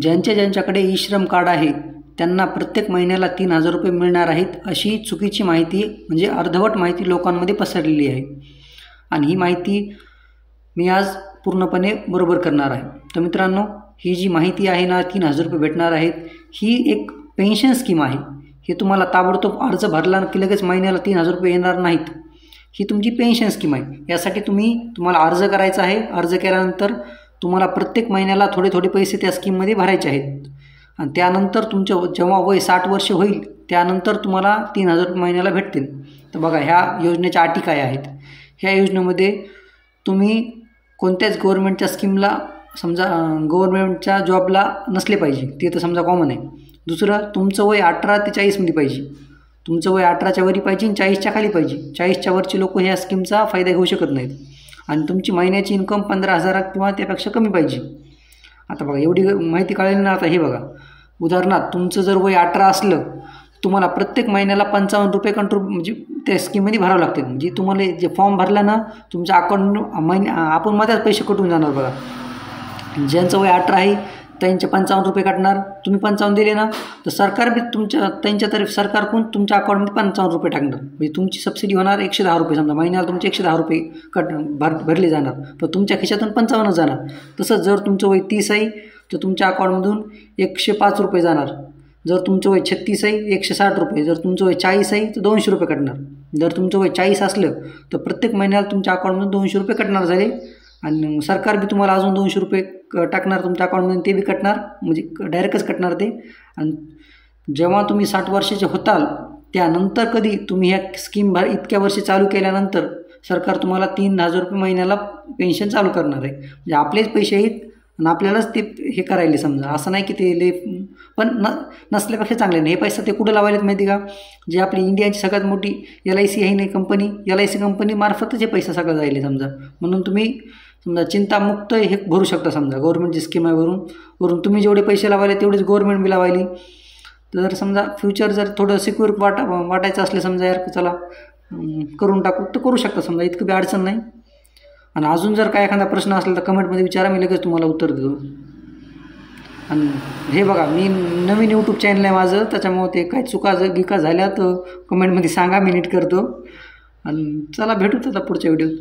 ज्यांच्याकडे ई श्रम कार्ड आहे त्यांना प्रत्येक महिन्याला 3,000 रुपये मिळणार आहेत, अशी चुकीची माहिती म्हणजे अर्धवट माहिती लोकांमध्ये पसरलेली आहे. आणि ही माहिती मी आज पूर्णपणे बरोबर करणार आहे. तर मित्रांनो, ही जी माहिती आहे ना, 3,000 रुपये भेटणार आहेत, ही एक पेन्शन स्कीम आहे. हे तुम्हाला ताबडतोब अर्ज भरला की लगेच महिन्याला 3,000 रुपये येणार नाहीत. ही तुमची पेन्शन स्कीम आहे. यासाठी तुम्हाला अर्ज करायचा आहे. अर्ज केल्यानंतर तुम्हाला प्रत्येक महिन्याला थोडे पैसे त्या स्कीममध्ये भरायचे आहेत. आणि त्यानंतर तुमचं जेव्हा वय 60 वर्ष होईल त्यानंतर तुम्हाला 3,000 रुपये महिन्याला भेटतील. तर बघा, ह्या योजनेच्या अटी काय आहेत. ह्या योजनेमध्ये तुम्ही कोणत्याच गव्हर्नमेंटच्या स्कीमला समजा गव्हर्नमेंटच्या जॉबला नसले पाहिजे, ते तर समजा कॉमन आहे. दुसरं, तुमचं वय 18 ते 40मध्ये पाहिजे. तुमचं वय 18च्या वरी पाहिजे आणि 40च्या खाली पाहिजे. 40च्या वरचे लोक ह्या स्कीमचा फायदा घेऊ शकत नाहीत. आणि तुमची महिन्याची इन्कम 15,000 किंवा त्यापेक्षा कमी पाहिजे. आता बघा, एवढी माहिती कळेल ना. आता हे बघा, उदाहरणार्थ तुमचं जर वय 18 असलं तुम्हाला प्रत्येक महिन्याला 55 रुपये म्हणजे त्या स्कीममध्ये भरावं लागते. म्हणजे तुम्हाला जे फॉर्म भरला ना, तुमच्या अकाउंट आपण मध्येच पैसे कटून जाणार. बघा, ज्यांचं वय 18 आहे त्यांचे 55 रुपये काटणार. तुम्ही 55 दिले ना तर सरकार बी त्यांच्यातर्फे सरकारकडून तुमच्या अकाउंटमध्ये 55 रुपये टाकणार. म्हणजे तुमची सबसिडी होणार 110 रुपये. समजा महिन्याला तुमचे 110 रुपये भरले जाणार, पण तुमच्या खिशातून 55 जाणार. तसंच जर तुमचं वय 30 आहे तर तुमच्या अकाउंटमधून 105 रुपये जाणार. जर तुमचं वय 36 आहे 160 रुपये. जर तुमचं वय 40 आहे तर 200 रुपये कटणार. जर तुमचं वय 40 असलं तर प्रत्येक महिन्याला तुमच्या अकाउंटमधून 200 रुपये कटणार झाले. आणि सरकार बी तुम्हाला अजून 200 रुपये टाकणार तुमच्या अकाउंटमध्ये, ते बी कटणार. म्हणजे डायरेक्टच कटणार ते. आणि जेव्हा तुम्ही 60 वर्षाचे होताल त्यानंतर कधी तुम्ही ह्या स्कीम इतक्या वर्षे चालू केल्यानंतर सरकार तुम्हाला 3,000 रुपये महिन्याला पेन्शन चालू करणार आहे. म्हणजे आपलेच पैसे आहेत आणि आपल्यालाच ते हे करायले. समजा असं नाही की ते पण नसल्यापेक्षा चांगले नाही. हे पैसा ते कुठं लावायलेत माहिती का? जे आपली इंडियाची सगळ्यात मोठी LIC आहे नाही कंपनी, LIC कंपनीमार्फतच हे पैसा सगळं जायले समजा. म्हणून तुम्ही समजा चिंतामुक्त हे भरू शकता. समजा गव्हर्नमेंटची स्कीम आहे, वरून तुम्ही जेवढे पैसे लावायले तेवढेच गव्हर्नमेंट बी लावायली. तर समजा फ्युचर जर थोडं सिक्युअर वाटायचं असले समजा, यार चला करून टाकू, तर करू शकता. समजा इतकं बी अडचण नाही. आणि अजून जर काय एखादा प्रश्न असला तर कमेंटमध्ये विचारा, मी लगेच तुम्हाला उत्तर देतो. आणि हे बघा, मी नवीन यूट्यूब चॅनल आहे माझं, त्याच्यामुळे ते काही चुका झाल्या तर कमेंटमध्ये सांगा, मी नीट करतो. आणि चला भेटूच आता पुढच्या व्हिडिओत.